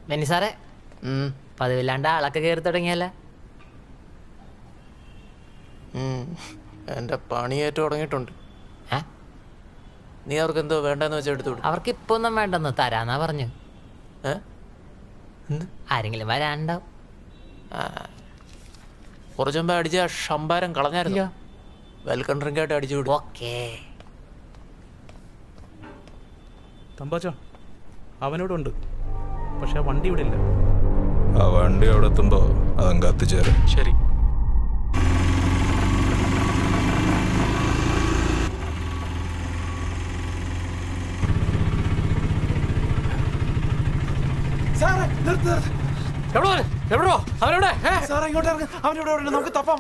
ബെന്നി സാറേ, പതിവില്ലാണ്ട് ആളൊക്കെ കയറി തുടങ്ങിയല്ല. എൻ്റെ പണിയേറ്റ് തുടങ്ങിയിട്ടുണ്ട്. നീ അവർക്ക് എന്തോ വേണ്ടെന്ന് വെച്ചാൽ എടുത്തു. അവർക്ക് ഇപ്പൊ ഒന്നും വേണ്ടെന്ന് തരാന്നാ പറഞ്ഞു. ആരെങ്കിലും വരാനുണ്ടാവും. കുറച്ചു മുമ്പ് അടിച്ച ഷംബാരം കളഞ്ഞായിരുന്നു. വെൽക്കം ഡ്രിങ്ക് ആയിട്ട് അടിച്ചു വിടും. ഓക്കേ. തമ്പാച്ച അവനോടുണ്ട്, പക്ഷെ ആ വണ്ടി ഇവിടെ ഇല്ല. ആ വണ്ടി അവിടെ എത്തുമ്പോ അതങ്ങ് കത്തിച്ചേരും. ശരി. എവിടോ അവനെവിടെ? സാറേ ഇങ്ങോട്ട് ഇറങ്ങ്. അവനിവിടെ നമുക്ക് തപ്പാം.